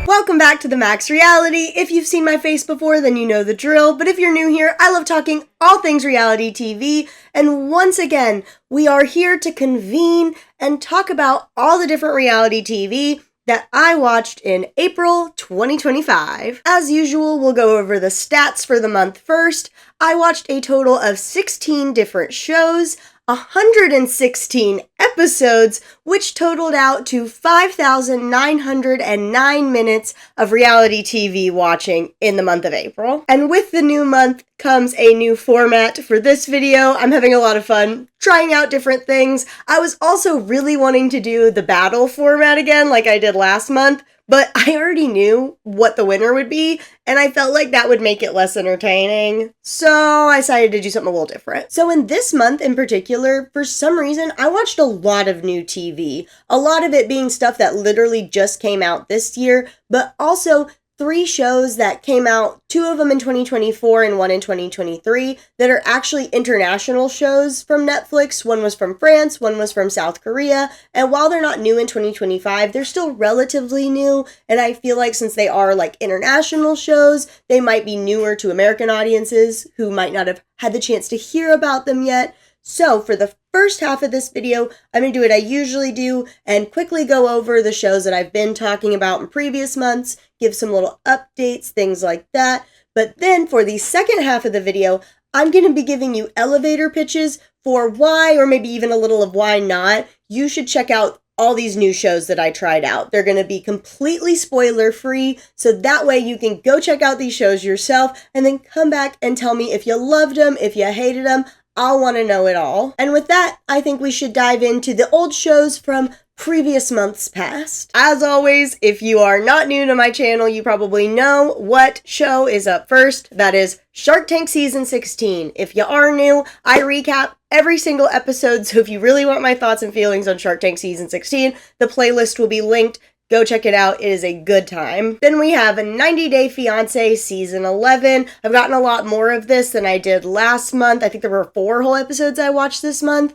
Welcome back to the Max Reality. If you've seen my face before, then you know the drill, but if you're new here, I love talking all things reality TV, and once again, we are here to convene and talk about all the different reality TV that I watched in April 2025. As usual, we'll go over the stats for the month first. I watched a total of 16 different shows, 116 episodes, which totaled out to 5,909 minutes of reality TV watching in the month of April. And with the new month comes a new format for this video. I'm having a lot of fun trying out different things. I was also really wanting to do the battle format again like I did last month, but I already knew what the winner would be, and I felt like that would make it less entertaining. So I decided to do something a little different. So in this month in particular, for some reason, I watched a lot of new TV. A lot of it being stuff that literally just came out this year, but also 3 shows that came out, 2 of them in 2024 and 1 in 2023, that are actually international shows from Netflix. One was from France, one was from South Korea, and while they're not new in 2025, they're still relatively new, and I feel like since they are like international shows, they might be newer to American audiences who might not have had the chance to hear about them yet. So for the first half of this video, I'm going to do what I usually do and quickly go over the shows that I've been talking about in previous months, give some little updates, things like that. But then for the second half of the video, I'm going to be giving you elevator pitches for why, or maybe even a little of why not, you should check out all these new shows that I tried out. They're going to be completely spoiler free, so that way you can go check out these shows yourself and then come back and tell me if you loved them, if you hated them. I'll want to know it all. And with that, I think we should dive into the old shows from previous months past. As always, if you are not new to my channel, you probably know what show is up first. That is Shark Tank Season 16. If you are new, I recap every single episode, so if you really want my thoughts and feelings on Shark Tank Season 16, the playlist will be linked. Go check it out. It is a good time. Then we have a 90 Day Fiancé Season 11. I've gotten a lot more of this than I did last month. I think there were 4 whole episodes I watched this month.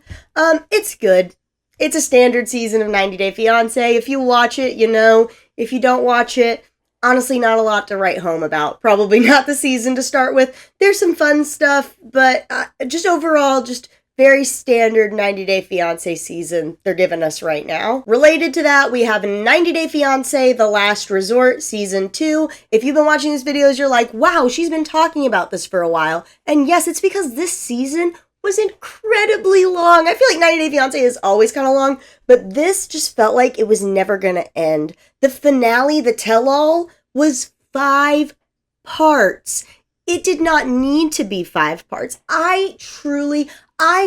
It's good. It's a standard season of 90 Day Fiancé. If you watch it, you know. If you don't watch it, honestly not a lot to write home about. Probably not the season to start with. There's some fun stuff, but just overall, just very standard 90 Day Fiancé season they're giving us right now. Related to that, we have 90 Day Fiancé The Last Resort Season 2. If you've been watching these videos, you're like, wow, she's been talking about this for a while. And yes, it's because this season was incredibly long. I feel like 90 Day Fiancé is always kind of long, but this just felt like it was never gonna end. The finale, the tell-all, was 5 parts. It did not need to be 5 parts. I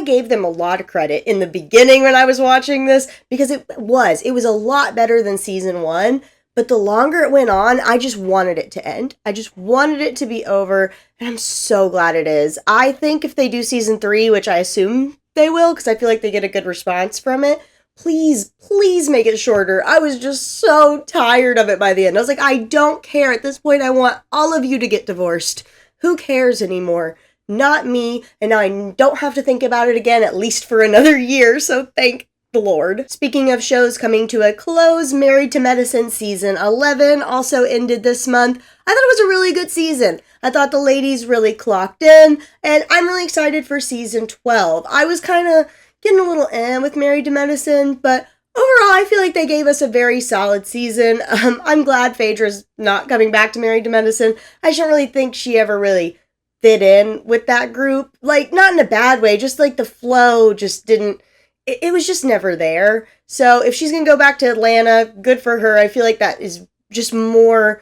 gave them a lot of credit in the beginning when I was watching this because it was a lot better than season 1, but the longer it went on, I just wanted it to end. I just wanted it to be over, and I'm so glad it is. I think if they do season 3, which I assume they will because I feel like they get a good response from it, please make it shorter. I was just so tired of it by the end. I was like, I don't care. At this point, I want all of you to get divorced. Who cares anymore? Not me, and now I don't have to think about it again, at least for another year, so thank the Lord. Speaking of shows coming to a close, Married to Medicine Season 11 also ended this month. I thought it was a really good season. I thought the ladies really clocked in, and I'm really excited for Season 12. I was kind of getting a little with Married to Medicine, but overall, I feel like they gave us a very solid season. I'm glad Phaedra's not coming back to Married to Medicine. I don't really think she ever really fit in with that group. Like, not in a bad way, just like the flow just didn't, it was just never there. So if she's gonna go back to Atlanta, good for her. I feel like that is just more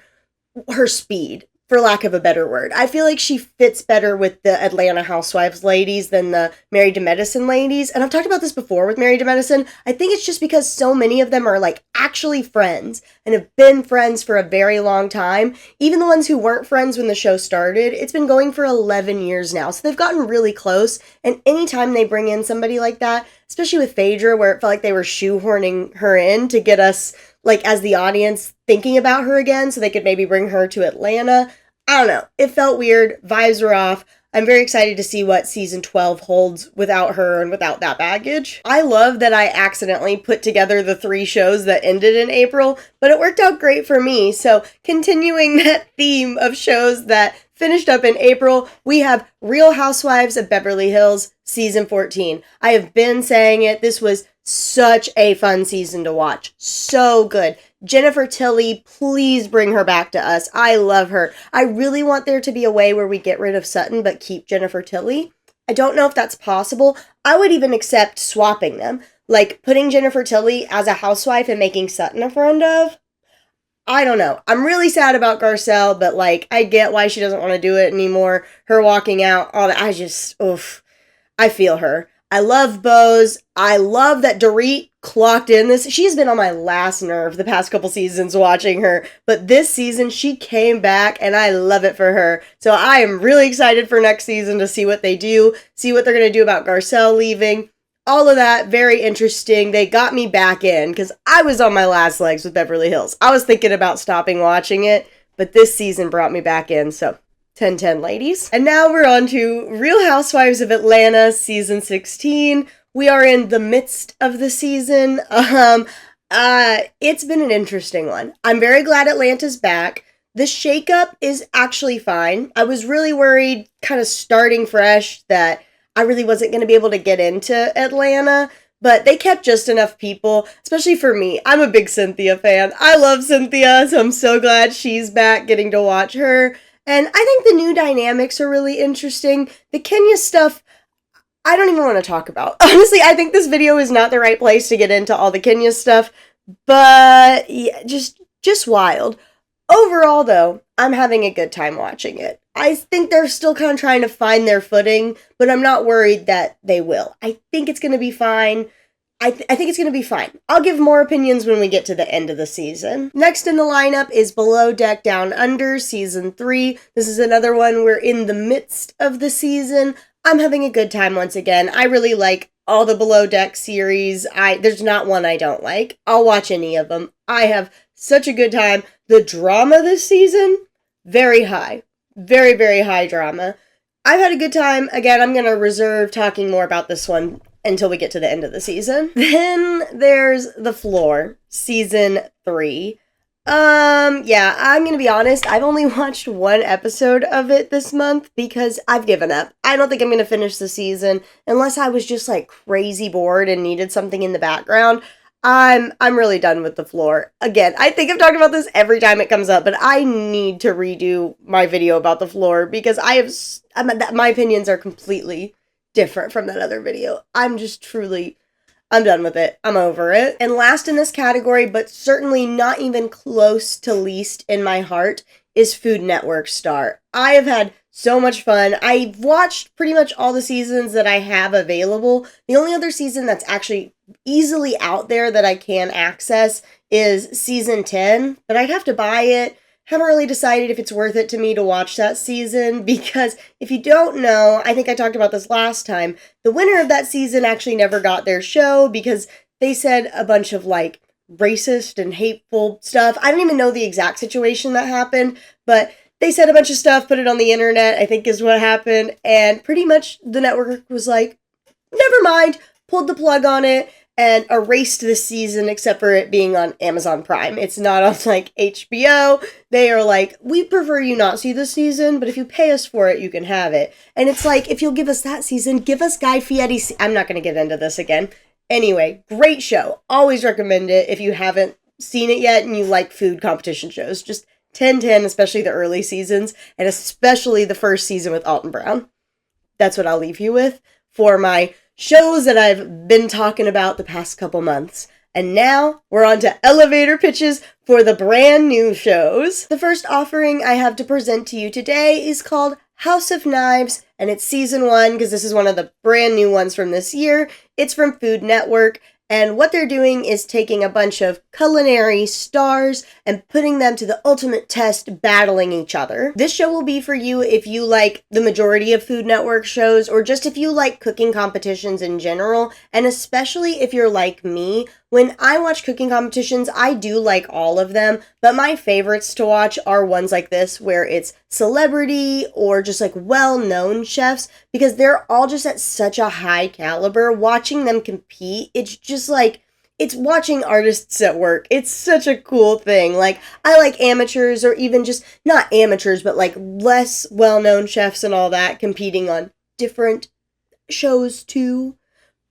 her speed, for lack of a better word. I feel like she fits better with the Atlanta Housewives ladies than the Married to Medicine ladies. And I've talked about this before with Married to Medicine. I think it's just because so many of them are like actually friends and have been friends for a very long time. Even the ones who weren't friends when the show started, it's been going for 11 years now. So they've gotten really close. And anytime they bring in somebody like that, especially with Phaedra, where it felt like they were shoehorning her in to get us, like, as the audience thinking about her again so they could maybe bring her to Atlanta. I don't know. It felt weird. Vibes were off. I'm very excited to see what season 12 holds without her and without that baggage. I love that I accidentally put together the 3 shows that ended in April, but it worked out great for me. So continuing that theme of shows that finished up in April, we have Real Housewives of Beverly Hills season 14. I have been saying it. This was such a fun season to watch. So good. Jennifer Tilly, please bring her back to us. I love her. I really want there to be a way where we get rid of Sutton but keep Jennifer Tilly. I don't know if that's possible. I would even accept swapping them. Like putting Jennifer Tilly as a housewife and making Sutton a friend of. I don't know. I'm really sad about Garcelle, but like I get why she doesn't want to do it anymore. Her walking out, all that. I feel her. I love Bose. I love that Dorit clocked in this. She's been on my last nerve the past couple seasons watching her, but this season she came back and I love it for her. So I am really excited for next season to see what they do, see what they're going to do about Garcelle leaving. All of that, very interesting. They got me back in because I was on my last legs with Beverly Hills. I was thinking about stopping watching it, but this season brought me back in, so 10-10 ladies. And now we're on to Real Housewives of Atlanta season 16. We are in the midst of the season. It's been an interesting one. I'm very glad Atlanta's back. The shakeup is actually fine. I was really worried, kind of starting fresh, that I really wasn't going to be able to get into Atlanta, but they kept just enough people, especially for me. I'm a big Cynthia fan. I love Cynthia, so I'm so glad she's back, getting to watch her. And I think the new dynamics are really interesting. The Kenya stuff, I don't even want to talk about. Honestly, I think this video is not the right place to get into all the Kenya stuff, but yeah, just wild. Overall, though, I'm having a good time watching it. I think they're still kind of trying to find their footing, but I'm not worried that they will. I think it's going to be fine. I think it's going to be fine. I'll give more opinions when we get to the end of the season. Next in the lineup is Below Deck Down Under, Season 3. This is another one we're in the midst of the season. I'm having a good time once again. I really like all the Below Deck series. There's not one I don't like. I'll watch any of them. I have such a good time. The drama this season, very high. Very, very high drama. I've had a good time. Again, I'm going to reserve talking more about this one until we get to the end of the season. Then there's The Floor, Season 3. Yeah, I'm gonna be honest, I've only watched 1 episode of it this month because I've given up. I don't think I'm gonna finish the season unless I was just like crazy bored and needed something in the background. I'm really done with The Floor. Again, I think I've talked about this every time it comes up, but I need to redo my video about The Floor because my opinions are completely different from that other video. I'm done with it. I'm over it. And last in this category, but certainly not even close to least in my heart, is Food Network Star. I have had so much fun. I've watched pretty much all the seasons that I have available. The only other season that's actually easily out there that I can access is season 10, but I'd have to buy it. Haven't really decided if it's worth it to me to watch that season because if you don't know, I think I talked about this last time, the winner of that season actually never got their show because they said a bunch of like racist and hateful stuff. I don't even know the exact situation that happened, but they said a bunch of stuff, put it on the internet, I think is what happened, and pretty much the network was like, never mind, pulled the plug on it, and erased the season except for it being on Amazon Prime. It's not on like HBO. They are like, we prefer you not see this season, but if you pay us for it, you can have it. And it's like, if you'll give us that season, give us Guy Fieri. I'm not going to get into this again. Anyway, great show. Always recommend it if you haven't seen it yet and you like food competition shows. Just 10-10, especially the early seasons, and especially the first season with Alton Brown. That's what I'll leave you with for my shows that I've been talking about the past couple months. And now we're on to elevator pitches for the brand new shows. The first offering I have to present to you today is called House of Knives, and it's season 1 because this is one of the brand new ones from this year. It's from Food Network. And what they're doing is taking a bunch of culinary stars and putting them to the ultimate test, battling each other. This show will be for you if you like the majority of Food Network shows, or just if you like cooking competitions in general, and especially if you're like me, When I watch cooking competitions, I do like all of them, but my favorites to watch are ones like this where it's celebrity or just like well-known chefs, because they're all just at such a high caliber. Watching them compete, it's just like, it's watching artists at work. It's such a cool thing. Like, I like amateurs, or even just not amateurs, but like less well-known chefs and all that competing on different shows too.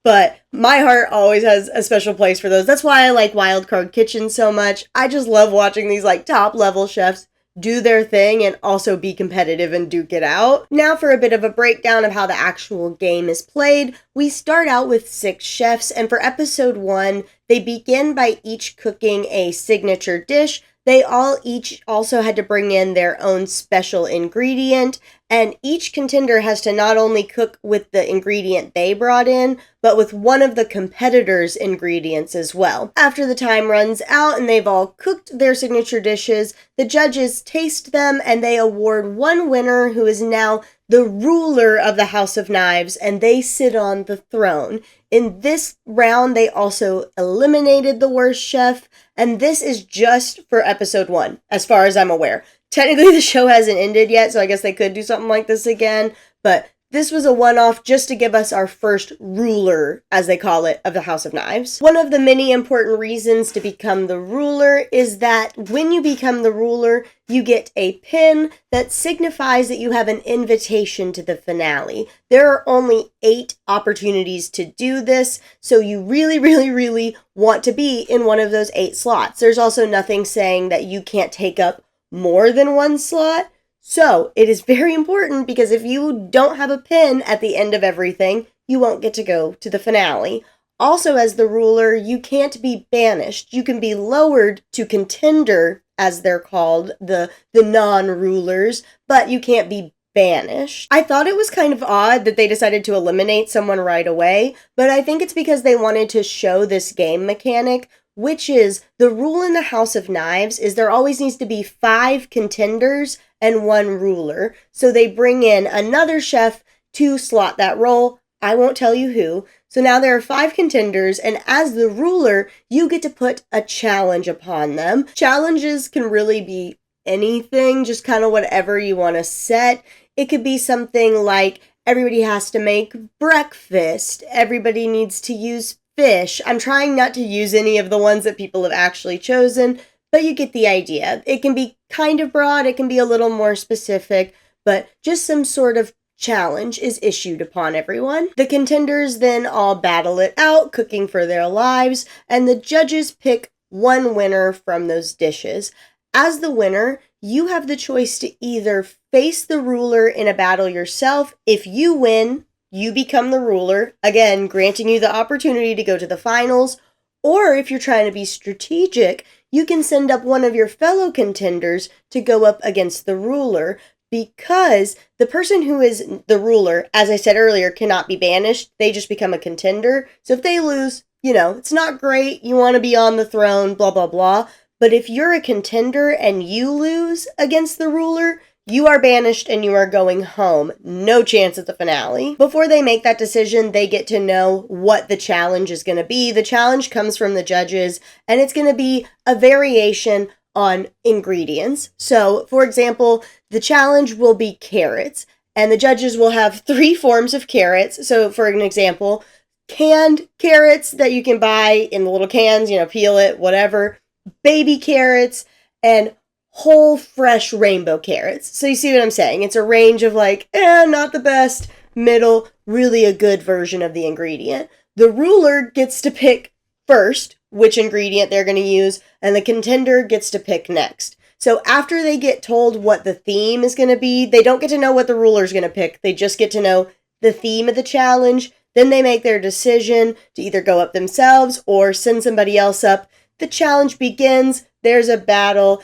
But my heart always has a special place for those. That's why I like Wild Card Kitchen so much. I just love watching these like top level chefs do their thing and also be competitive and duke it out. Now for a bit of a breakdown of how the actual game is played. We start out with 6 chefs, and for episode 1, they begin by each cooking a signature dish. They all each also had to bring in their own special ingredient, and each contender has to not only cook with the ingredient they brought in, but with one of the competitors' ingredients as well. After the time runs out and they've all cooked their signature dishes, the judges taste them and they award one winner, who is now the ruler of the House of Knives, and they sit on the throne. In this round, they also eliminated the worst chef, and this is just for episode 1, as far as I'm aware. Technically, the show hasn't ended yet, so I guess they could do something like this again, but this was a one-off just to give us our first ruler, as they call it, of the House of Knives. One of the many important reasons to become the ruler is that when you become the ruler, you get a pin that signifies that you have an invitation to the finale. There are only 8 opportunities to do this, so you really want to be in one of those 8 slots. There's also nothing saying that you can't take up more than one slot. So it is very important, because if you don't have a pin at the end of everything, you won't get to go to the finale. Also, as the ruler, you can't be banished. You can be lowered to contender, as they're called, the non-rulers, but you can't be banished. I thought it was kind of odd that they decided to eliminate someone right away, but I think it's because they wanted to show this game mechanic, which is the rule in the House of Knives is there always needs to be 5 contenders and 1 ruler. So they bring in another chef to slot that role. I won't tell you who. So now there are 5 contenders, and as the ruler, you get to put a challenge upon them. Challenges can really be anything, just kind of whatever you want to set. It could be something like everybody has to make breakfast. Everybody needs to use fish. I'm trying not to use any of the ones that people have actually chosen, but you get the idea. It can be kind of broad, it can be a little more specific, but just some sort of challenge is issued upon everyone. The contenders then all battle it out, cooking for their lives, and the judges pick one winner from those dishes. As the winner, you have the choice to either face the ruler in a battle yourself. If you win, you become the ruler, again, granting you the opportunity to go to the finals. Or if you're trying to be strategic, you can send up one of your fellow contenders to go up against the ruler, because the person who is the ruler, as I said earlier, cannot be banished. They just become a contender. So if they lose, it's not great. You want to be on the throne, blah, blah, blah. But if you're a contender and you lose against the ruler, you are banished and you are going home. No chance at the finale. Before they make that decision, they get to know what the challenge is going to be. The challenge comes from the judges, and it's going to be a variation on ingredients. So, for example, the challenge will be carrots, and the judges will have 3 forms of carrots. So, for an example, canned carrots that you can buy in the little cans, peel it, whatever, baby carrots, and whole fresh rainbow carrots. So you see what I'm saying? It's a range of not the best, middle, really a good version of the ingredient. The ruler gets to pick first which ingredient they're going to use, and the contender gets to pick next. So after they get told what the theme is going to be, they don't get to know what the ruler's going to pick. They just get to know the theme of the challenge. Then they make their decision to either go up themselves or send somebody else up. The challenge begins. There's a battle.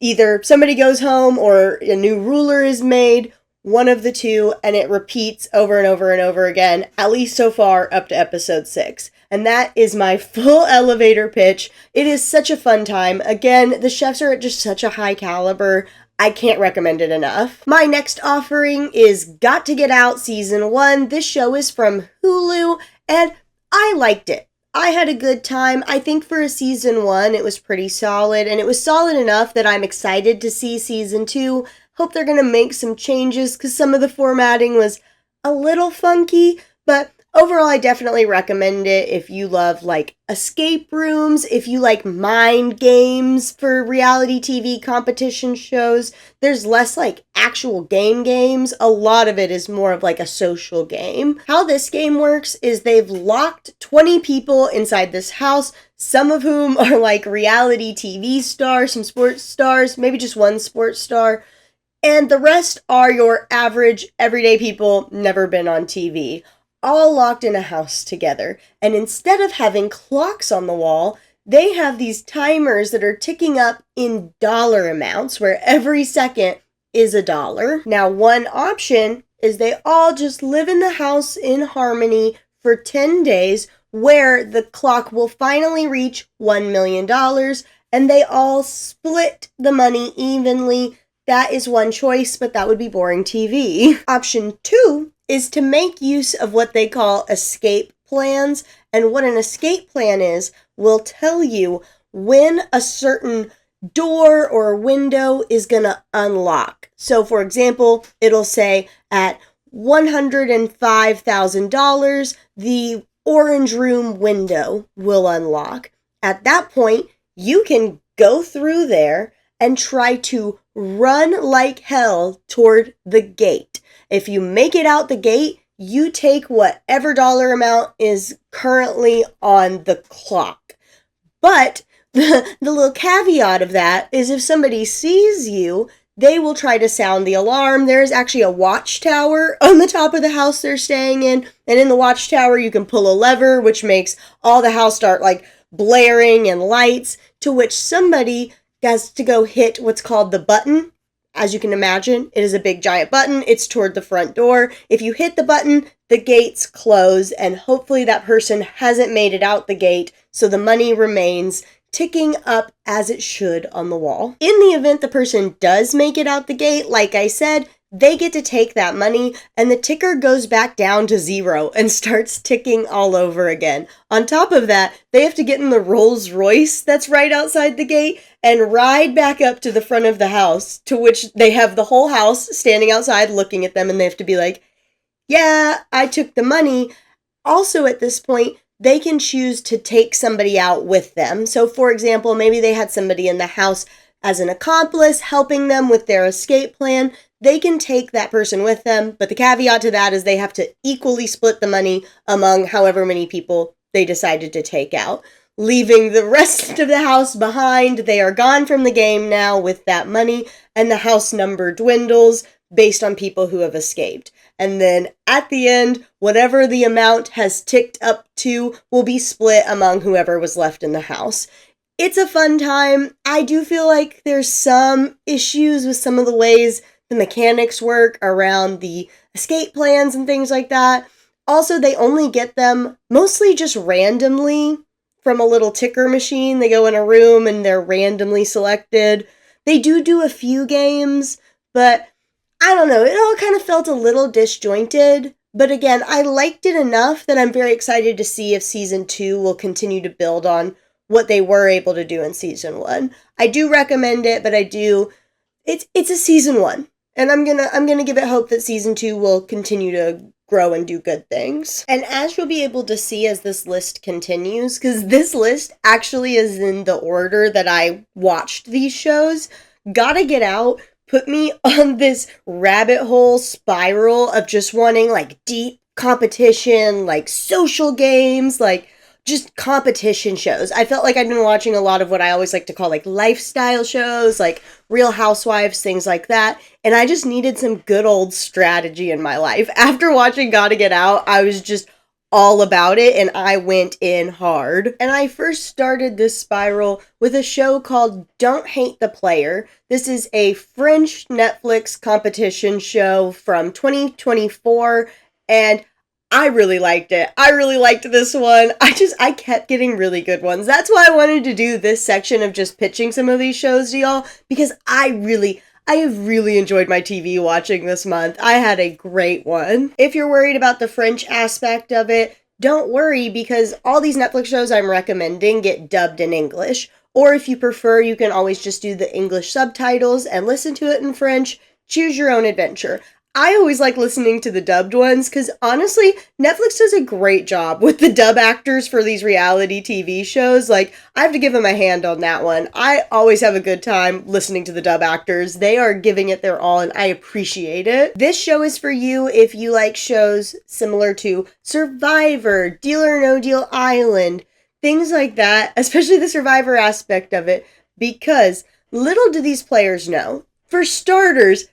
Either somebody goes home or a new ruler is made, one of the two, and it repeats over and over and over again, at least so far up to episode 6. And that is my full elevator pitch. It is such a fun time. Again, the chefs are at just such a high caliber. I can't recommend it enough. My next offering is Got to Get Out Season 1. This show is from Hulu, and I liked it. I had a good time. I think for a season 1, it was pretty solid, and it was solid enough that I'm excited to see season 2. Hope they're gonna make some changes, because some of the formatting was a little funky, but overall, I definitely recommend it if you love, like, escape rooms, if you like mind games for reality TV competition shows. There's less, like, actual games. A lot of it is more of, like, a social game. How this game works is they've locked 20 people inside this house, some of whom are, like, reality TV stars, some sports stars, maybe just one sports star, and the rest are your average, everyday people, never been on TV, all locked in a house together. And instead of having clocks on the wall, they have these timers that are ticking up in dollar amounts, where every second is $1. Now, one option is they all just live in the house in harmony for 10 days, where the clock will finally reach $1 million, and they all split the money evenly. That is one choice, but that would be boring TV. Option 2 is to make use of what they call escape plans. And what an escape plan is will tell you when a certain door or window is going to unlock. So, for example, it'll say at $105,000, the orange room window will unlock. At that point, you can go through there and try to run like hell toward the gate. If you make it out the gate, you take whatever dollar amount is currently on the clock. But the little caveat of that is if somebody sees you, they will try to sound the alarm. There's actually a watchtower on the top of the house they're staying in. And in the watchtower, you can pull a lever, which makes all the house start like blaring and lights, to which somebody has to go hit what's called the button. As you can imagine, it is a big giant button. It's toward the front door. If you hit the button, the gates close, and hopefully that person hasn't made it out the gate, so the money remains ticking up as it should on the wall. In the event the person does make it out the gate, like I said, they get to take that money, and the ticker goes back down to 0 and starts ticking all over again. On top of that, they have to get in the Rolls Royce that's right outside the gate and ride back up to the front of the house, to which they have the whole house standing outside looking at them, and they have to be like, yeah, I took the money. Also, at this point, they can choose to take somebody out with them. So, for example, maybe they had somebody in the house as an accomplice helping them with their escape plan. They can take that person with them, but the caveat to that is they have to equally split the money among however many people they decided to take out, leaving the rest of the house behind. They are gone from the game now with that money, and the house number dwindles based on people who have escaped. And then at the end, whatever the amount has ticked up to will be split among whoever was left in the house. It's a fun time. I do feel like there's some issues with some of the ways the mechanics work around the escape plans and things like that. Also, they only get them mostly just randomly from a little ticker machine. They go in a room and they're randomly selected. They do a few games, but I don't know. It all kind of felt a little disjointed. But again, I liked it enough that I'm very excited to see if season 2 will continue to build on what they were able to do in season 1. I do recommend it, but it's a season 1. And I'm gonna give it hope that season 2 will continue to grow and do good things. And as you'll be able to see as this list continues, because this list actually is in the order that I watched these shows, Gotta Get Out put me on this rabbit hole spiral of just wanting like deep competition, like social games, like just competition shows. I felt like I'd been watching a lot of what I always like to call like lifestyle shows, like Real Housewives, things like that. And I just needed some good old strategy in my life. After watching Gotta Get Out, I was just all about it and I went in hard. And I first started this spiral with a show called Don't Hate the Player. This is a French Netflix competition show from 2024, and I really liked it. I really liked this one. I kept getting really good ones. That's why I wanted to do this section of just pitching some of these shows to y'all, because I have really enjoyed my TV watching this month. I had a great one. If you're worried about the French aspect of it, don't worry, because all these Netflix shows I'm recommending get dubbed in English. Or if you prefer, you can always just do the English subtitles and listen to it in French. Choose your own adventure. I always like listening to the dubbed ones because honestly, Netflix does a great job with the dub actors for these reality TV shows. Like, I have to give them a hand on that one. I always have a good time listening to the dub actors. They are giving it their all and I appreciate it. This show is for you if you like shows similar to Survivor, Deal or No Deal Island, things like that, especially the Survivor aspect of it, because little do these players know. For starters,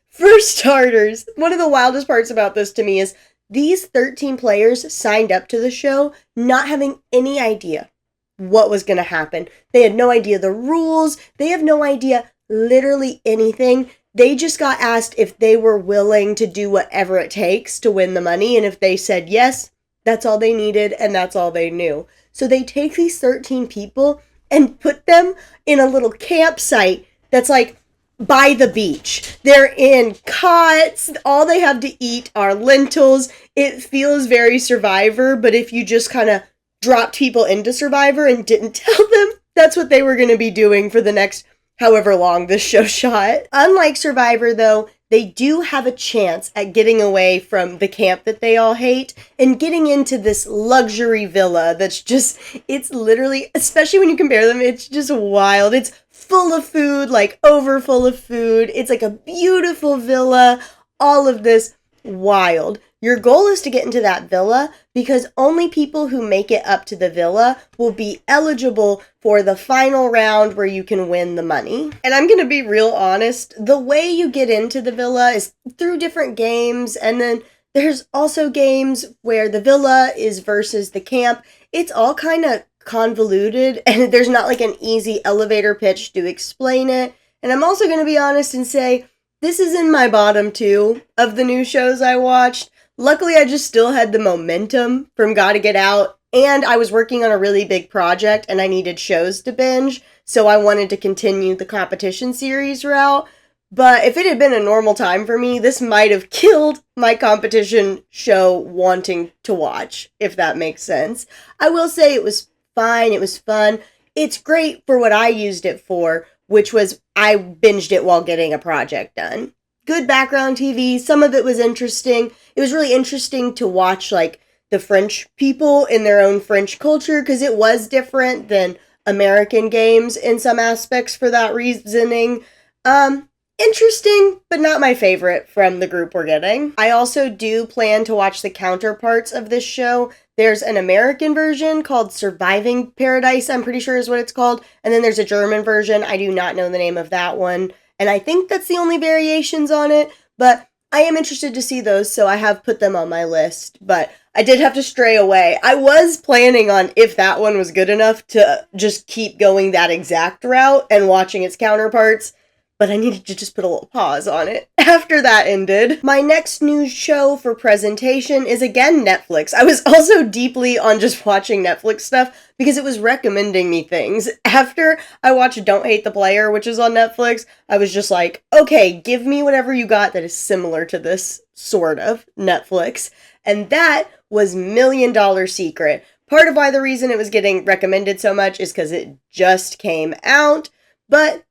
one of the wildest parts about this to me is these 13 players signed up to the show not having any idea what was going to happen. They had no idea the rules. They have no idea literally anything. They just got asked if they were willing to do whatever it takes to win the money. And if they said yes, that's all they needed and that's all they knew. So they take these 13 people and put them in a little campsite that's like by the beach. They're in cots. All they have to eat are lentils. It feels very Survivor, but if you just kind of dropped people into Survivor and didn't tell them, that's what they were going to be doing for the next however long this show shot. Unlike Survivor, though, they do have a chance at getting away from the camp that they all hate and getting into this luxury villa that's just, it's literally, especially when you compare them, it's just wild. It's full of food, like over full of food. It's like a beautiful villa, all of this wild. Your goal is to get into that villa because only people who make it up to the villa will be eligible for the final round where you can win the money. And I'm going to be real honest, the way you get into the villa is through different games, and then there's also games where the villa is versus the camp. It's all kind of convoluted and there's not like an easy elevator pitch to explain it. And I'm also going to be honest and say this is in my bottom 2 of the new shows I watched. Luckily, I just still had the momentum from Gotta Get Out, and I was working on a really big project and I needed shows to binge, so I wanted to continue the competition series route. But if it had been a normal time for me, this might have killed my competition show wanting to watch, if that makes sense. I will say it was fine, it was fun. It's great for what I used it for, which was I binged it while getting a project done. Good background TV, some of it was interesting. It was really interesting to watch like the French people in their own French culture because it was different than American games in some aspects for that reasoning. Interesting, but not my favorite from the group we're getting. I also do plan to watch the counterparts of this show. There's an American version called Surviving Paradise, I'm pretty sure is what it's called. And then there's a German version. I do not know the name of that one. And I think that's the only variations on it. But I am interested to see those, so I have put them on my list. But I did have to stray away. I was planning on, if that one was good enough, to just keep going that exact route and watching its counterparts. But I needed to just put a little pause on it after that ended. My next news show for presentation is again Netflix. I was also deeply on just watching Netflix stuff because it was recommending me things. After I watched Don't Hate the Player, which is on Netflix, I was just like, okay, give me whatever you got that is similar to this, sort of, Netflix. And that was Million Dollar Secret. Part of why the reason it was getting recommended so much is because it just came out, but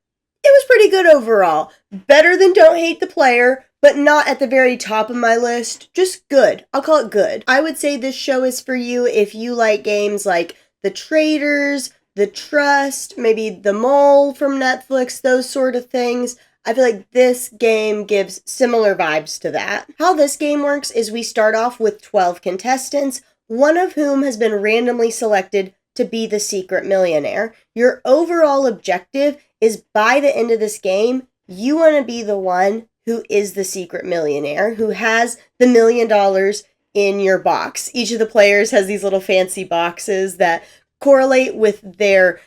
it was pretty good overall. Better than Don't Hate the Player, but not at the very top of my list. Just good. I'll call it good. I would say this show is for you if you like games like The Traitors, The Trust, maybe The Mole from Netflix, those sort of things. I feel like this game gives similar vibes to that. How this game works is we start off with 12 contestants, one of whom has been randomly selected to be the secret millionaire. Your overall objective is by the end of this game, you want to be the one who is the secret millionaire, who has the $1 million in your box. Each of the players has these little fancy boxes that correlate with their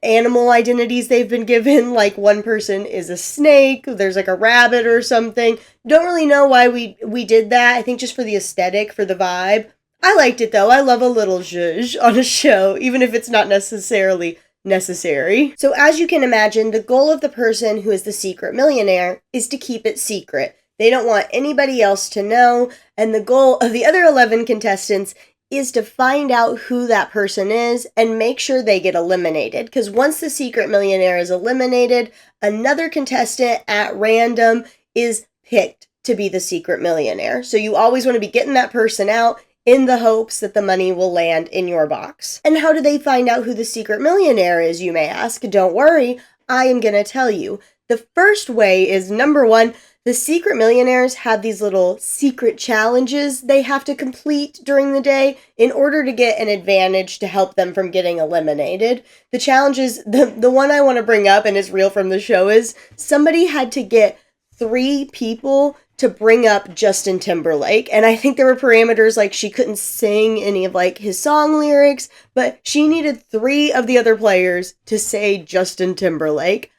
animal identities they've been given. Like one person is a snake, there's like a rabbit or something. Don't really know why we did that. I think just for the aesthetic, for the vibe. I liked it though. I love a little zhuzh on a show, even if it's not necessarily necessary. So as you can imagine, the goal of the person who is the secret millionaire is to keep it secret. They don't want anybody else to know, and the goal of the other 11 contestants is to find out who that person is and make sure they get eliminated. Because once the secret millionaire is eliminated, another contestant at random is picked to be the secret millionaire. So you always want to be getting that person out in the hopes that the money will land in your box. And how do they find out who the secret millionaire is, you may ask? Don't worry, I am going to tell you. The first way is, number one, the secret millionaires have these little secret challenges they have to complete during the day in order to get an advantage to help them from getting eliminated. The challenges, the one I want to bring up and is real from the show, is somebody had to get 3 people to bring up Justin Timberlake. And I think there were parameters like she couldn't sing any of like his song lyrics, but she needed 3 of the other players to say Justin Timberlake.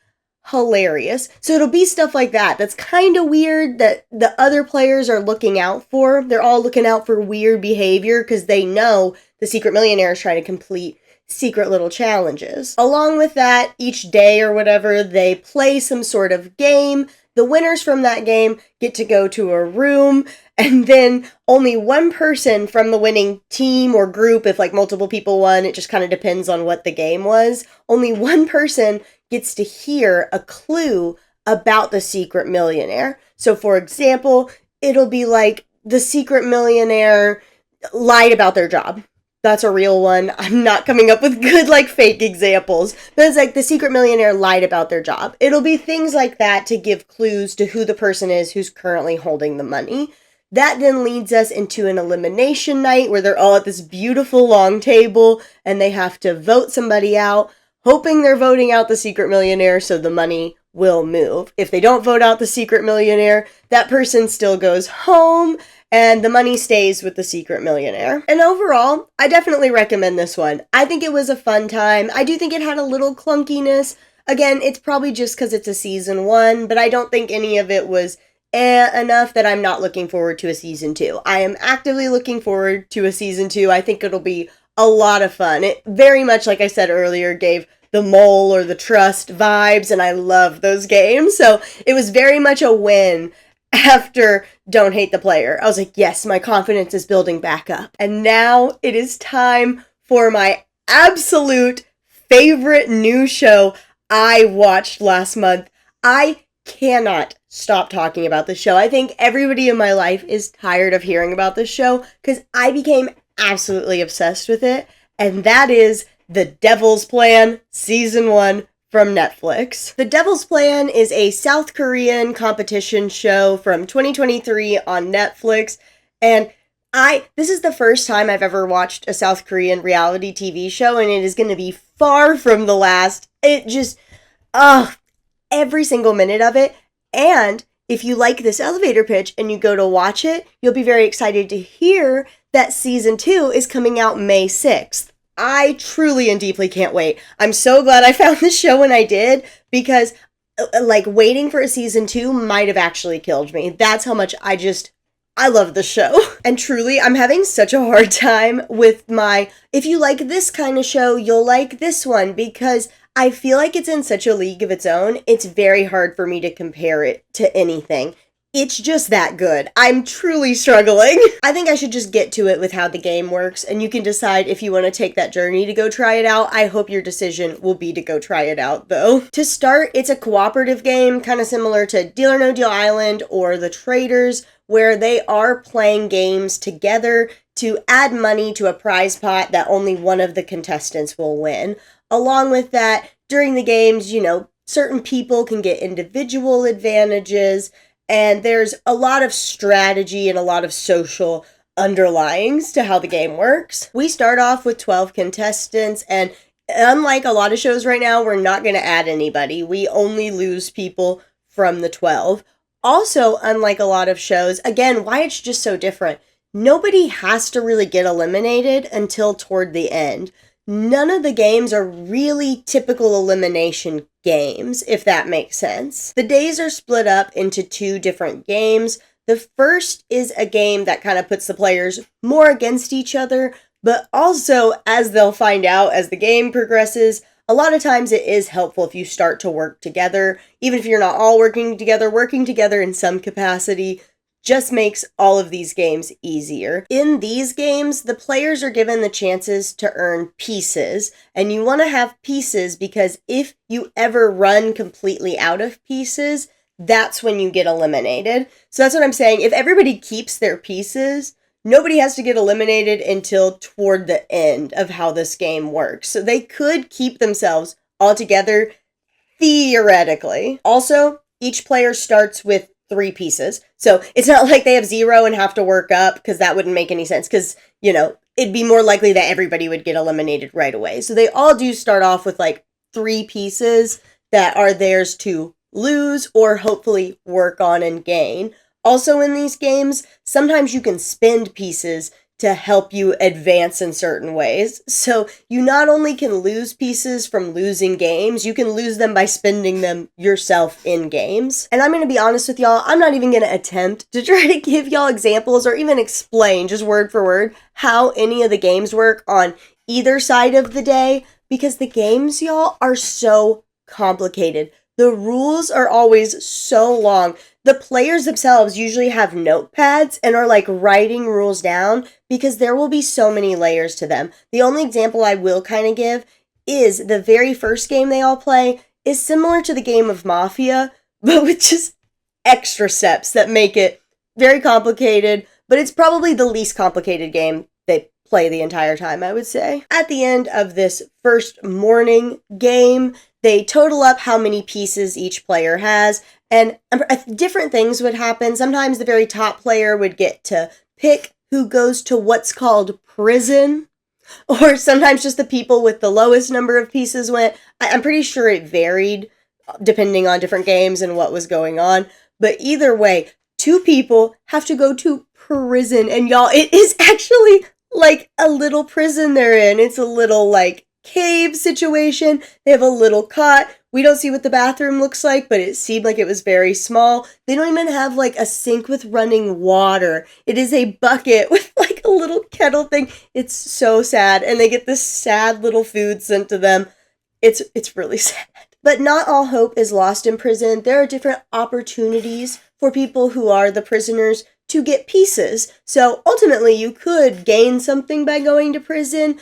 Hilarious. So it'll be stuff like that. That's kind of weird that the other players are looking out for. They're all looking out for weird behavior because they know the secret millionaire is trying to complete secret little challenges. Along with that, each day or whatever, they play some sort of game. The winners from that game get to go to a room, and then only one person from the winning team or group, if like multiple people won, it just kind of depends on what the game was, only one person gets to hear a clue about the secret millionaire. So for example, it'll be like the secret millionaire lied about their job. That's a real one. I'm not coming up with good, like, fake examples. But it's like the secret millionaire lied about their job. It'll be things like that to give clues to who the person is who's currently holding the money. That then leads us into an elimination night where they're all at this beautiful long table and they have to vote somebody out, hoping they're voting out the secret millionaire so the money will move. If they don't vote out the secret millionaire, that person still goes home and the money stays with the secret millionaire. And overall, I definitely recommend this one. I think it was a fun time. I do think it had a little clunkiness. Again, it's probably just because it's a season 1, but I don't think any of it was enough that I'm not looking forward to a season 2. I am actively looking forward to a season 2. I think it'll be a lot of fun. It very much, like I said earlier, gave the Mole or the Trust vibes, and I love those games. So it was very much a win after Don't Hate the Player. I was like, yes, my confidence is building back up. And now it is time for my absolute favorite new show I watched last month. I cannot stop talking about this show. I think everybody in my life is tired of hearing about this show because I became absolutely obsessed with it, and that is The Devil's Plan Season 1 from Netflix. The Devil's Plan is a South Korean competition show from 2023 on Netflix, and this is the first time I've ever watched a South Korean reality TV show, and it is going to be far from the last. It just, every single minute of it. And if you like this elevator pitch and you go to watch it, you'll be very excited to hear that season 2 is coming out May 6th. I truly and deeply can't wait. I'm so glad I found this show when I did, because like waiting for a season 2 might have actually killed me. That's how much I love the show. And truly, I'm having such a hard time with if you like this kind of show, you'll like this one, because I feel like it's in such a league of its own. It's very hard for me to compare it to anything. It's just that good. I'm truly struggling. I think I should just get to it with how the game works, and you can decide if you want to take that journey to go try it out. I hope your decision will be to go try it out, though. To start, it's a cooperative game, kind of similar to Deal or No Deal Island or The Traders, where they are playing games together to add money to a prize pot that only one of the contestants will win. Along with that, during the games, certain people can get individual advantages, and there's a lot of strategy and a lot of social underlyings to how the game works. We start off with 12 contestants, and unlike a lot of shows right now, we're not going to add anybody. We only lose people from the 12. Also, unlike a lot of shows, again, why it's just so different, nobody has to really get eliminated until toward the end. None of the games are really typical elimination games, if that makes sense. The days are split up into 2 different games. The first is a game that kind of puts the players more against each other, but also, as they'll find out as the game progresses, a lot of times it is helpful if you start to work together. Even if you're not all working together in some capacity just makes all of these games easier. In these games, the players are given the chances to earn pieces, and you want to have pieces because if you ever run completely out of pieces, that's when you get eliminated. So that's what I'm saying. If everybody keeps their pieces, nobody has to get eliminated until toward the end of how this game works. So they could keep themselves all together, theoretically. Also, each player starts with 3 pieces. So it's not like they have 0 and have to work up, because that wouldn't make any sense, because, it'd be more likely that everybody would get eliminated right away. So they all do start off with like 3 pieces that are theirs to lose or hopefully work on and gain. Also in these games, sometimes you can spend pieces to help you advance in certain ways. So you not only can lose pieces from losing games, you can lose them by spending them yourself in games. And I'm going to be honest with y'all, I'm not even going to attempt to try to give y'all examples or even explain, just word for word, how any of the games work on either side of the day, because the games, y'all, are so complicated. The rules are always so long. The players themselves usually have notepads and are like writing rules down because there will be so many layers to them. The only example I will kind of give is the very first game they all play is similar to the game of Mafia, but with just extra steps that make it very complicated, but it's probably the least complicated game they play the entire time, I would say. At the end of this first morning game, they total up how many pieces each player has, and different things would happen. Sometimes the very top player would get to pick who goes to what's called prison, or sometimes just the people with the lowest number of pieces went. I'm pretty sure it varied depending on different games and what was going on, but either way, 2 people have to go to prison, and y'all, it is actually like a little prison they're in. It's a little like cave situation. They have a little cot. We don't see what the bathroom looks like, but it seemed like it was very small. They don't even have like a sink with running water. It is a bucket with like a little kettle thing. It's so sad. And they get this sad little food sent to them. It's really sad. But not all hope is lost in prison. There are different opportunities for people who are the prisoners to get pieces. So ultimately you could gain something by going to prison.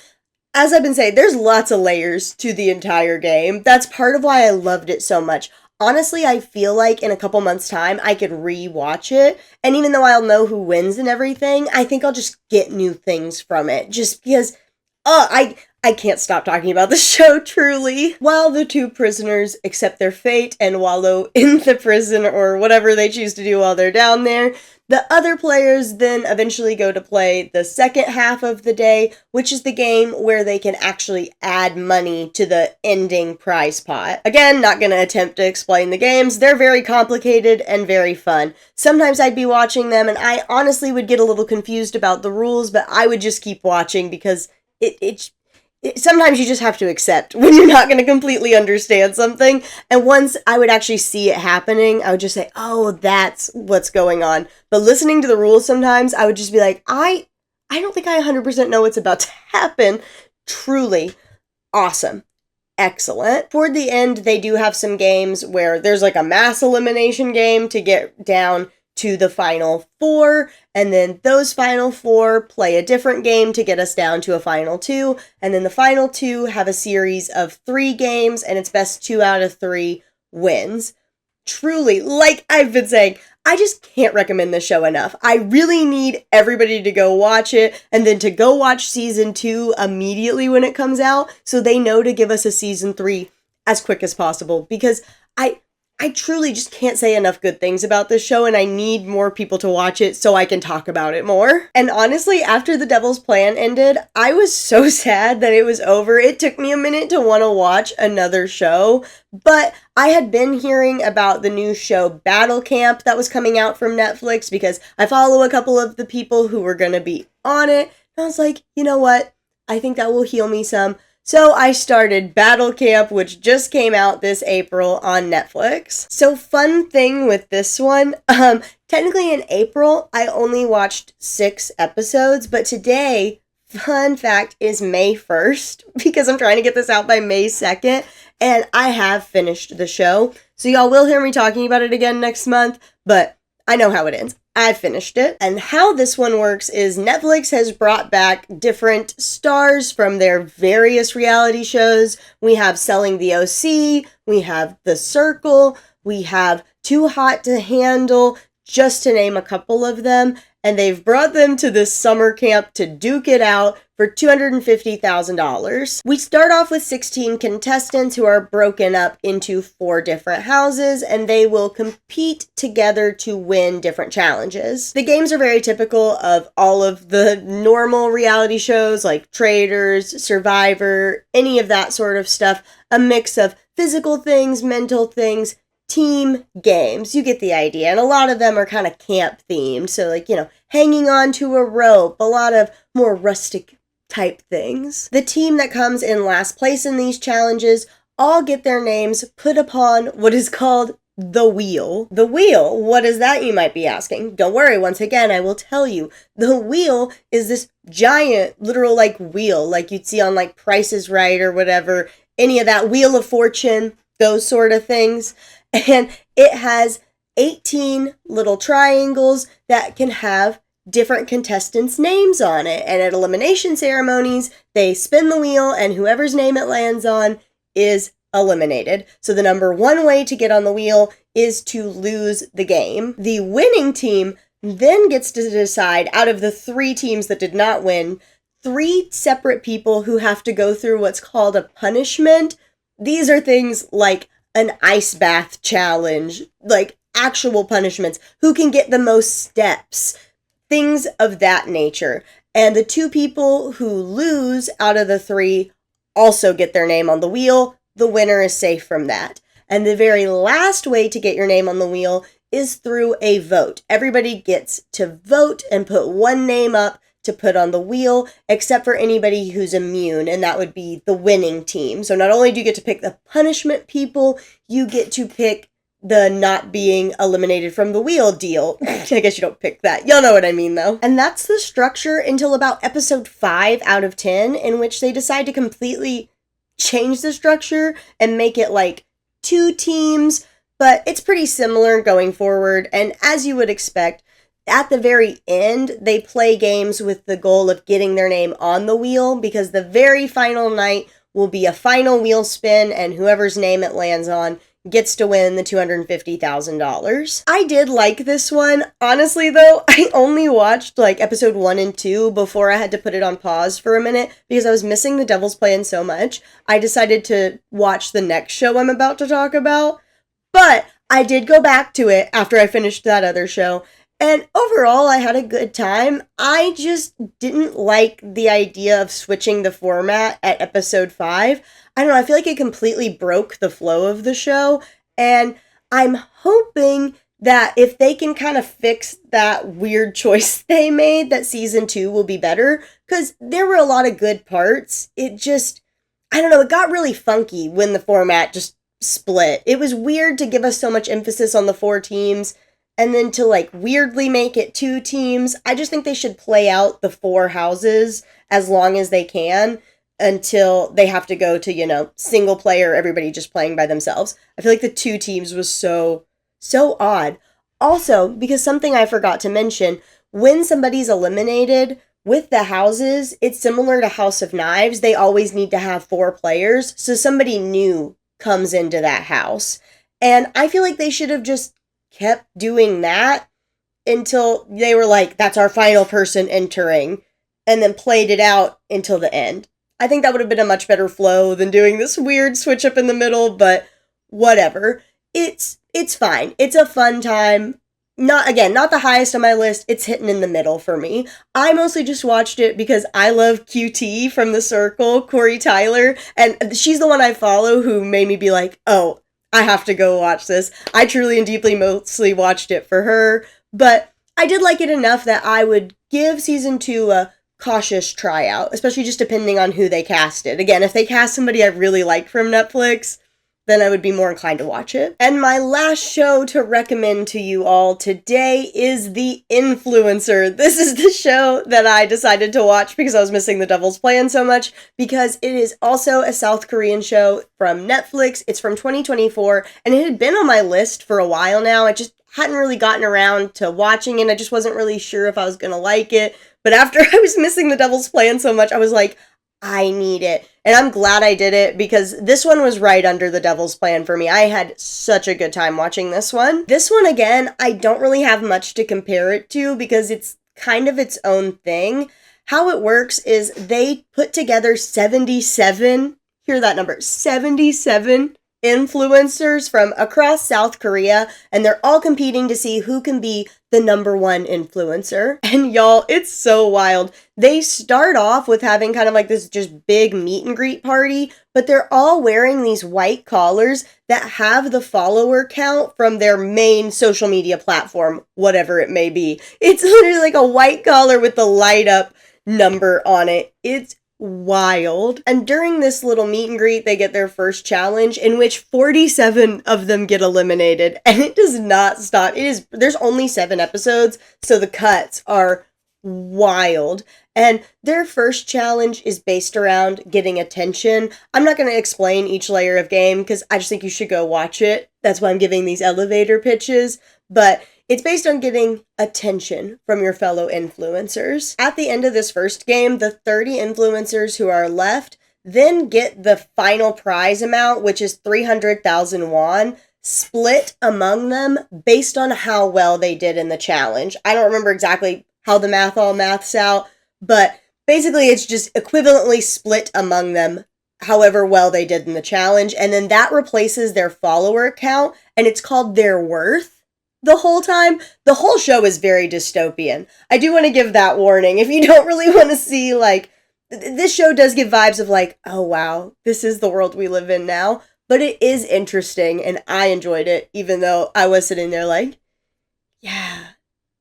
As I've been saying, there's lots of layers to the entire game. That's part of why I loved it so much. Honestly, I feel like in a couple months' time, I could re-watch it. And even though I'll know who wins and everything, I think I'll just get new things from it. Just because, I can't stop talking about the show, truly. While the 2 prisoners accept their fate and wallow in the prison or whatever they choose to do while they're down there, the other players then eventually go to play the second half of the day, which is the game where they can actually add money to the ending prize pot. Again, not going to attempt to explain the games. They're very complicated and very fun. Sometimes I'd be watching them and I honestly would get a little confused about the rules, but I would just keep watching because sometimes you just have to accept when you're not going to completely understand something. And once I would actually see it happening, I would just say, oh, that's what's going on. But listening to the rules sometimes, I would just be like, I don't think I 100% know what's about to happen. Truly awesome. Excellent. Toward the end, they do have some games where there's like a mass elimination game to get down to the final 4, and then those final 4 play a different game to get us down to a final 2, and then the final 2 have a series of 3 games, and it's best 2 out of 3 wins. Truly, like I've been saying, I just can't recommend this show enough. I really need everybody to go watch it, and then to go watch season 2 immediately when it comes out, so they know to give us a season 3 as quick as possible, because I truly just can't say enough good things about this show, and I need more people to watch it so I can talk about it more. And honestly, after The Devil's Plan ended, I was so sad that it was over. It took me a minute to want to watch another show, but I had been hearing about the new show Battle Camp that was coming out from Netflix because I follow a couple of the people who were going to be on it, and I was like, you know what? I think that will heal me some. So I started Battle Camp, which just came out this April on Netflix. So fun thing with this one, technically in April, I only watched 6 episodes, but today, fun fact, is May 1st, because I'm trying to get this out by May 2nd, and I have finished the show. So y'all will hear me talking about it again next month, but I know how it ends. I finished it. And how this one works is Netflix has brought back different stars from their various reality shows. We have Selling the OC, we have The Circle, we have Too Hot to Handle, just to name a couple of them. And they've brought them to this summer camp to duke it out for $250,000. We start off with 16 contestants who are broken up into 4 different houses, and they will compete together to win different challenges. The games are very typical of all of the normal reality shows like Traders, Survivor, any of that sort of stuff. A mix of physical things, mental things, team games. You get the idea. And a lot of them are kind of camp themed. So like, hanging on to a rope, a lot of more rustic type things. The team that comes in last place in these challenges all get their names put upon what is called the wheel. The wheel, what is that, you might be asking? Don't worry, once again, I will tell you. The wheel is this giant, literal wheel, like you'd see on Price is Right or whatever, any of that, Wheel of Fortune, those sort of things. And it has 18 little triangles that can have different contestants' names on it. And at elimination ceremonies, they spin the wheel, and whoever's name it lands on is eliminated. So the number one way to get on the wheel is to lose the game. The winning team then gets to decide, out of the 3 teams that did not win, 3 separate people who have to go through what's called a punishment. These are things like an ice bath challenge, like actual punishments, who can get the most steps, things of that nature. And the 2 people who lose out of the 3 also get their name on the wheel. The winner is safe from that. And the very last way to get your name on the wheel is through a vote. Everybody gets to vote and put one name up to put on the wheel, except for anybody who's immune, and that would be the winning team. So not only do you get to pick the punishment people, you get to pick the not being eliminated from the wheel deal. I guess you don't pick that. Y'all know what I mean, though. And that's the structure until about episode 5 out of 10, in which they decide to completely change the structure and make it 2 teams, but it's pretty similar going forward. And as you would expect, at the very end, they play games with the goal of getting their name on the wheel, because the very final night will be a final wheel spin, and whoever's name it lands on gets to win the $250,000. I did like this one. Honestly, though, I only watched episode 1 and 2 before I had to put it on pause for a minute because I was missing The Devil's Plan so much. I decided to watch the next show I'm about to talk about, but I did go back to it after I finished that other show. And overall, I had a good time. I just didn't like the idea of switching the format at episode 5. I don't know, I feel like it completely broke the flow of the show. And I'm hoping that if they can kind of fix that weird choice they made, that season 2 will be better. Because there were a lot of good parts. It just, I don't know, it got really funky when the format just split. It was weird to give us so much emphasis on the 4 teams, and then to weirdly make it 2 teams. I just think they should play out the 4 houses as long as they can until they have to go to, single player, everybody just playing by themselves. I feel like the 2 teams was so odd. Also, because something I forgot to mention, when somebody's eliminated with the houses, it's similar to House of Knives. They always need to have 4 players, so somebody new comes into that house. And I feel like they should have just kept doing that until they were like, that's our final person entering, and then played it out until the end. I think that would have been a much better flow than doing this weird switch up in the middle, but whatever. It's fine. It's a fun time. Not the highest on my list. It's hitting in the middle for me. I mostly just watched it because I love QT from The Circle, Corey Tyler, and she's the one I follow who made me be like, oh, I have to go watch this. I truly and deeply mostly watched it for her, but I did like it enough that I would give season 2 a cautious tryout, especially just depending on who they casted. Again, if they cast somebody I really like from Netflix, then I would be more inclined to watch it. And my last show to recommend to you all today is The Influencer. This is the show that I decided to watch because I was missing The Devil's Plan so much, because it is also a South Korean show from Netflix. It's from 2024, and it had been on my list for a while now. hadn't really gotten around to watching it. I just wasn't really sure if I was gonna like it. But after I was missing The Devil's Plan so much, I was like, I need it. And I'm glad I did it because this one was right under The Devil's Plan for me. I had such a good time watching this one. This one, again, I don't really have much to compare it to because it's kind of its own thing. How it works is they put together 77, hear that number, 77 influencers from across South Korea, and they're all competing to see who can be the #1 influencer. And y'all, it's so wild. They start off with having kind of like this just big meet and greet party, but they're all wearing these white collars that have the follower count from their main social media platform, whatever it may be. It's literally like a white collar with the light up number on it. It's wild. And during this little meet and greet, they get their first challenge in which 47 of them get eliminated, and it does not stop. There's only 7 episodes, so the cuts are wild. And their first challenge is based around getting attention. I'm not going to explain each layer of game because I just think you should go watch it. That's why I'm giving these elevator pitches, but it's based on getting attention from your fellow influencers. At the end of this first game, the 30 influencers who are left then get the final prize amount, which is 300,000 won, split among them based on how well they did in the challenge. I don't remember exactly how the maths out, but basically it's just equivalently split among them however well they did in the challenge, and then that replaces their follower count, and it's called their worth. The whole time, the whole show is very dystopian. I do want to give that warning. If you don't really want to see, like, this show does give vibes of like, oh wow, this is the world we live in now. But it is interesting, and I enjoyed it, even though I was sitting there like, yeah,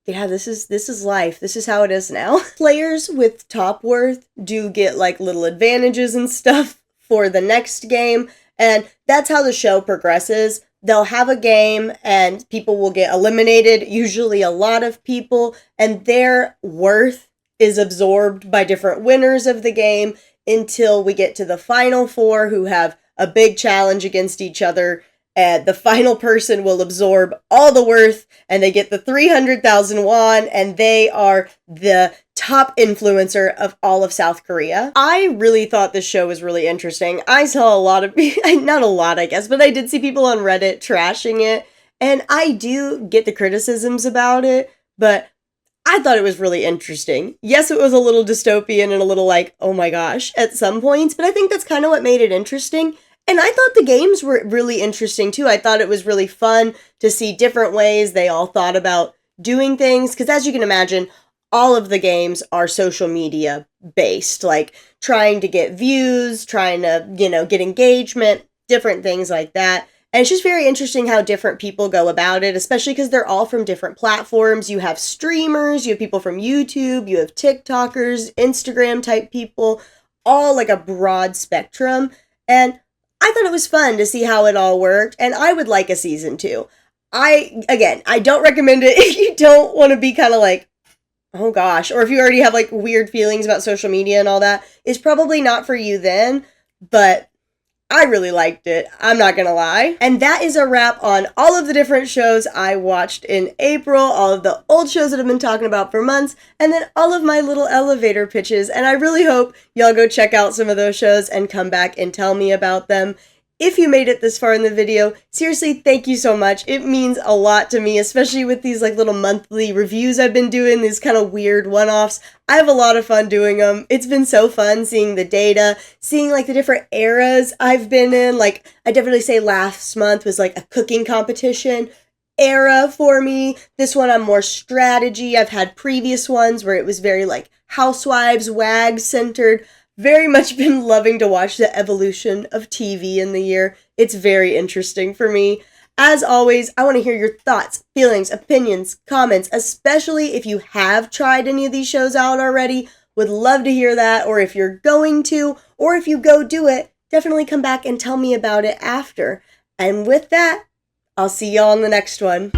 this is life. This is how it is now. Players with top worth do get like little advantages and stuff for the next game, and that's how the show progresses. They'll have a game and people will get eliminated, usually a lot of people, and their worth is absorbed by different winners of the game until we get to the final 4 who have a big challenge against each other. And the final person will absorb all the worth and they get the 300,000 won, and they are the top influencer of all of South Korea. I really thought this show was really interesting. I saw a lot of, not a lot I guess, but I did see people on Reddit trashing it, and I do get the criticisms about it, but I thought it was really interesting. Yes, it was a little dystopian and a little like, oh my gosh, at some points, but I think that's kind of what made it interesting. And I thought the games were really interesting too. I thought it was really fun to see different ways they all thought about doing things, because as you can imagine, all of the games are social media based, like trying to get views, trying to, get engagement, different things like that. And it's just very interesting how different people go about it, especially because they're all from different platforms. You have streamers, you have people from YouTube, you have TikTokers, Instagram type people, all like a broad spectrum. And I thought it was fun to see how it all worked, and I would like a season 2. I don't recommend it if you don't want to be kind of like, oh gosh, or if you already have like weird feelings about social media and all that. It's probably not for you then, but I really liked it. I'm not gonna lie. And that is a wrap on all of the different shows I watched in April, all of the old shows that I've been talking about for months, and then all of my little elevator pitches. And I really hope y'all go check out some of those shows and come back and tell me about them. If you made it this far in the video, seriously, thank you so much. It means a lot to me, especially with these like little monthly reviews I've been doing, these kind of weird one-offs. I have a lot of fun doing them. It's been so fun seeing the data, seeing like the different eras I've been in. Like, I definitely say last month was like a cooking competition era for me. This one I'm more strategy. I've had previous ones where it was very like housewives, WAG centered. Very much been loving to watch the evolution of TV in the year. It's very interesting for me. As always, I want to hear your thoughts, feelings, opinions, comments, especially if you have tried any of these shows out already. Would love to hear that, or if you're going to, or if you go do it, definitely come back and tell me about it after. And with that, I'll see y'all in the next one.